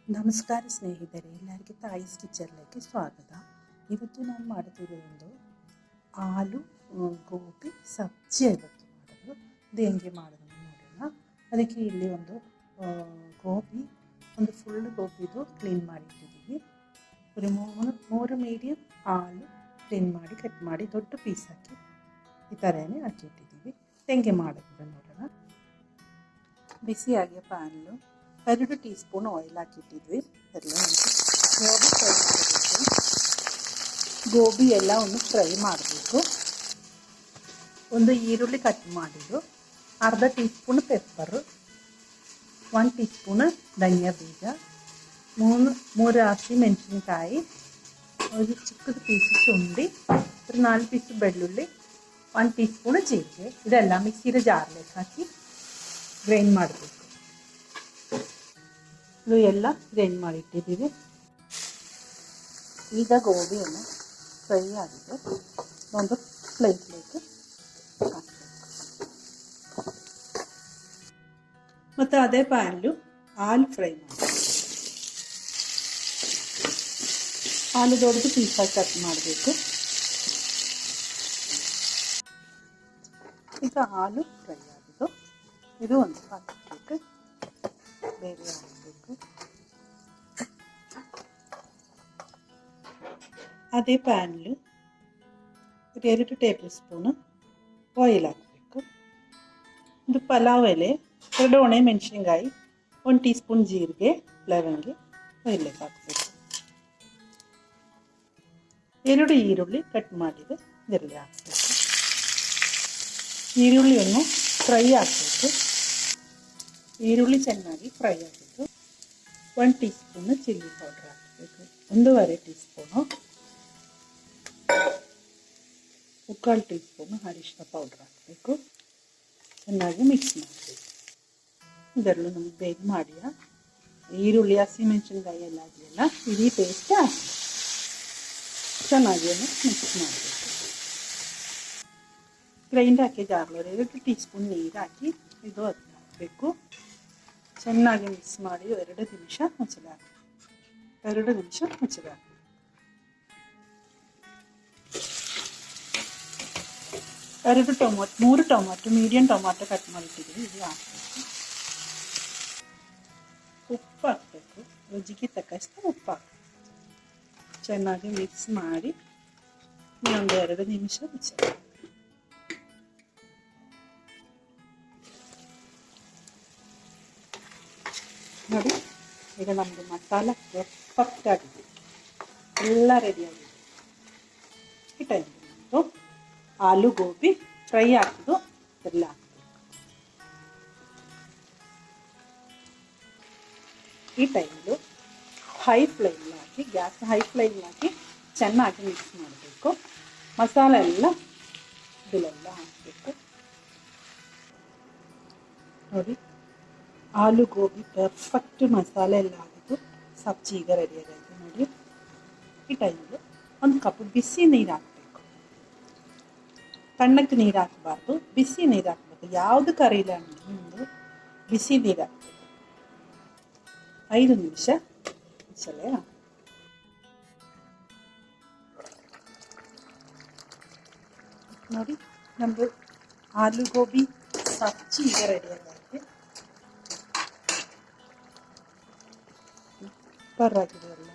ನಮಸ್ಕಾರ ಸ್ನೇಹಿತರೆ, ಎಲ್ಲರಿಗೂ ತಾಯಿಸ್ ಕಿಚನ್ಗೆ ಸ್ವಾಗತ. ಇವತ್ತು ನಾನು ಮಾಡುತ್ತಿರುವುದು ಆಲೂ ಗೋಬಿ ಸಬ್ಜಿ ಇವತ್ತು ಮಾಡೋದು. ಇದು ಹೆಂಗೆ ಮಾಡೋದು ನೋಡೋಣ. ಅದಕ್ಕೆ ಇಲ್ಲಿ ಒಂದು ಫುಲ್ ಗೋಬಿದು ಕ್ಲೀನ್ ಮಾಡಿ ಇಟ್ಟಿದ್ದೀವಿ. ಒಂದು ಮೂರು ಮೀಡಿಯಮ್ ಆಲೂ ಕ್ಲೀನ್ ಮಾಡಿ ಕಟ್ ಮಾಡಿ ದೊಡ್ಡ ಪೀಸ್ ಹಾಕಿ ಈ ಥರನೇ ಹಾಕಿ ಇಟ್ಟಿದ್ದೀವಿ. ಹೆಂಗೆ ಮಾಡೋದು ನೋಡೋಣ. ಬಿಸಿಯಾಗಿ ಪ್ಯಾನ್ಲು 2 ಟೀ ಸ್ಪೂನ್ ಆಯಿಲ್ ಹಾಕಿಟ್ಟಿದ್ವಿ. ಗೋಬಿ ಎಲ್ಲ ಒಂದು ಫ್ರೈ ಮಾಡಬೇಕು. ಒಂದು ಈರುಳ್ಳಿ ಕಟ್ ಮಾಡಿದ್ದು, ಅರ್ಧ tea spoon pepper, 1 tea spoon ಧನಿಯಾ ಬೀಜ, 3 ಹಸಿ ಮೆಣಸಿನಕಾಯಿ, ಒಂದು ಚಿಕ್ಕದು ಪೀಸು ಶುಂಠಿ, 4 ಪೀಸು ಬೆಳ್ಳುಳ್ಳಿ, 1 ಟೀ ಸ್ಪೂನ್ ಜೀರಿಗೆ. ಇದೆಲ್ಲ ಮಿಕ್ಸಿದ ಜಾರ್ലേക്ക് ಹಾಕಿ ಗ್ರೈಂಡ್ ಮಾಡಬೇಕು. ಇದು ಎಲ್ಲ ಗ್ರೈಂಡ್ ಮಾಡಿಟ್ಟಿದ್ದೀವಿ. ಈಗ ಗೋಬಿಯನ್ನು ಫ್ರೈ ಆಗಿದೆ ಒಂದು ಪ್ಲೇಟ್ലേക്ക് ಹಾಕಬೇಕು. ಮತ್ತು ಅದೇ ಪ್ಯಾನ್ಲು ಆಲೂ ಫ್ರೈ ಮಾಡಿ, ಆಲೂ ದೊಡ್ಡದು ಪೀಸಾಗಿ ಕಟ್ ಮಾಡಬೇಕು. ಈಗ ಆಲೂ ಫ್ರೈ ಆಗಿದ್ದು ಇದು ಒಂದು ಪಾತ್ರೆಗೆ ಬೇರೆ ಹಾಕಬೇಕು. ಅದೇ ಪ್ಯಾನ್ಲು 2 ಟೇಬಲ್ ಸ್ಪೂನು ಆಯಿಲ್ ಹಾಕಬೇಕು. ಇದು ಪಲಾವ್ ಎಲೆ, 2 ಒಣ ಮೆಣಸಿನಕಾಯಿ, 1 ಟೀ ಸ್ಪೂನ್ ಜೀರಿಗೆ, ಲವಂಗಿ ಆಯಿಲಿಗೆ ಹಾಕಬೇಕು. 2 ಈರುಳ್ಳಿ ಕಟ್ ಮಾಡಿದೆ ಇದರಲ್ಲಿ ಹಾಕಬೇಕು. ಈರುಳ್ಳಿಯನ್ನು ಫ್ರೈ ಹಾಕಬೇಕು. ಈರುಳ್ಳಿ ಚೆನ್ನಾಗಿ ಫ್ರೈ ಆಗಿದ್ದು 1 ಟೀ ಸ್ಪೂನು ಚಿಲ್ಲಿ ಪೌಡರ್ ಹಾಕಬೇಕು. 1.5 ಟೀ ಸ್ಪೂನು, 3/4 ಟೀ ಸ್ಪೂನು ಅರಿಶಿನ ಪೌಡರ್ ಹಾಕಬೇಕು. ಚೆನ್ನಾಗಿ ಮಿಕ್ಸ್ ಮಾಡಬೇಕು. ಇದರಲ್ಲೂ ನಮಗೆ ಬೇಗ ಮಾಡಿ ಈರುಳ್ಳಿ ಹಸಿಮೆಣಸಿನಕಾಯಿ ಎಲ್ಲ ಆಗಲಿಲ್ಲ, ಇಡೀ ಪೇಸ್ಟ್ ಹಾಕಿ ಚೆನ್ನಾಗಿ ಮಿಕ್ಸ್ ಮಾಡಬೇಕು. ಗ್ರೈಂಡ್ ಹಾಕಿ ಜಾರ್ಲಲ್ಲಿ 2 ಟೀ ಸ್ಪೂನ್ ನೀರು ಹಾಕಿ ಇದು ಹಾಕಬೇಕು. ಚೆನ್ನಾಗಿ ಮಿಕ್ಸ್ ಮಾಡಿ 2 ನಿಮಿಷ ಮುಚ್ಚಳ ಹಾಕಬೇಕು. 2 ನಿಮಿಷ ಮುಚ್ಚಳ ಹಾಕಬೇಕು. 3 ಟೊಮಾಟೊ ಮೀಡಿಯಂ ಟೊಮಾಟೊ ಕಟ್ ಮಾಡಿಟ್ಟಿದ್ದೀವಿ, ಇದು ಹಾಕಬೇಕು. ಉಪ್ಪು ಹಾಕಬೇಕು, ರುಚಿಗೆ ತಕ್ಕಷ್ಟು ಉಪ್ಪು ಹಾಕಬೇಕು. ಚೆನ್ನಾಗಿ ಮಿಕ್ಸ್ ಮಾಡಿ ಇನ್ನೊಂದು 2 ನಿಮಿಷ ಮುಚ್ಚಳ. ನೋಡಿ, ಈಗ ನಮ್ಮದು ಮಸಾಲ ಪರ್ಫೆಕ್ಟ್ ಆಗಿದೆ, ಎಲ್ಲ ರೆಡಿಯಾಗಿದೆ. ಈ ಟೈಮಲ್ಲಿ ಆಲೂ ಗೋಬಿ ಫ್ರೈ ಹಾಕಿದ್ದು ಎಲ್ಲ ಹಾಕಬೇಕು. ಈ ಟೈಮಲ್ಲಿ ಹೈ ಫ್ಲೇಮ್ ಹಾಕಿ, ಗ್ಯಾಸ್ ಹೈ ಫ್ಲೇಮ್ ಹಾಕಿ ಚೆನ್ನಾಗಿ ಮಿಕ್ಸ್ ಮಾಡಬೇಕು. ಮಸಾಲ ಎಲ್ಲ ಇದೆಲ್ಲ ಹಾಕಬೇಕು. ನೋಡಿ, ಆಲೂ ಗೋಬಿ ಪರ್ಫೆಕ್ಟ್ ಮಸಾಲೆ ಎಲ್ಲ ಆಗಿದ್ದು ಸಬ್ಜಿ ಈಗ ರೆಡಿಯಾಗೈತೆ ನೋಡಿ. ಈ ಟೈಮಲ್ಲಿ 1 ಕಪ್ ಬಿಸಿ ನೀರು ಹಾಕಬೇಕು. ತಣ್ಣಕ್ಕೆ ನೀರು ಹಾಕಬಾರ್ದು, ಬಿಸಿ ನೀರು ಹಾಕಬೇಕು. ಯಾವುದು ಕರೀಲ ಒಂದು ಬಿಸಿ ನೀರು ಹಾಕಬೇಕು. 5 ನಿಮಿಷ ಮುಚ್ಚಲೆ ಹಾಕಬೇಕು. ನೋಡಿ, ನಮ್ಮದು ಆಲೂ ಗೋಬಿ ಸಬ್ಜಿ ಈಗ ರೆಡಿಯಾಗೈತೆ. ಸೂಪರ್ ಆಗಿದೆ, ಎಲ್ಲ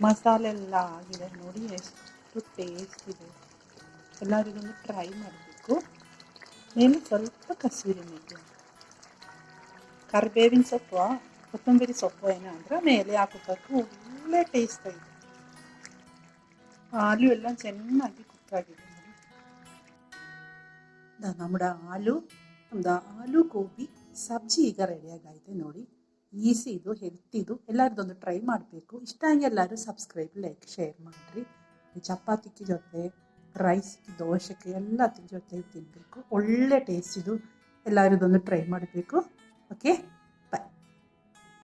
ಮಸಾಲೆ ಎಲ್ಲ ಆಗಿದೆ ನೋಡಿ, ಎಷ್ಟು ಟೇಸ್ಟ್ ಇದೆ. ಎಲ್ಲರಿಗೂ ಟ್ರೈ ಮಾಡಬೇಕು. ಮೇಲೆ ಸ್ವಲ್ಪ ಕಸೂರಿ ಮೇಥಿ, ಕರಿಬೇವಿನ ಸೊಪ್ಪು, ಕೊತ್ತಂಬರಿ ಸೊಪ್ಪು ಏನಾದ್ರೆ ಮೇಲೆ ಹಾಕಬೇಕು. ಒಳ್ಳೆ ಟೇಸ್ಟ್ ಆಗಿದೆ. ಆಲೂ ಎಲ್ಲ ಚೆನ್ನಾಗಿ ಕುಕ್ ಆಗಿದೆ ನೋಡಿ. ನಮ್ಮದು ಆಲೂ ಗೋಬಿ ಸಬ್ಜಿ ಈಗ ರೆಡಿಯಾಗೈತೆ ನೋಡಿ. ಈಸಿ ಇದು, ಹೆಲ್ತಿದು, ಎಲ್ಲರದೊಂದು ಟ್ರೈ ಮಾಡಬೇಕು. ಇಷ್ಟ ಆಗಿ ಎಲ್ಲರೂ ಸಬ್ಸ್ಕ್ರೈಬ್, ಲೈಕ್, ಶೇರ್ ಮಾಡಿರಿ. ಚಪಾತಿಗೆ ಜೊತೆ, ರೈಸ್ಗೆ, ದೋಸೆಗೆ ಎಲ್ಲದ್ರ ಜೊತೆ ತಿನ್ನಬೇಕು. ಒಳ್ಳೆ ಟೇಸ್ಟ್ ಇದು, ಎಲ್ಲರದೊಂದು ಟ್ರೈ ಮಾಡಬೇಕು. ಓಕೆ.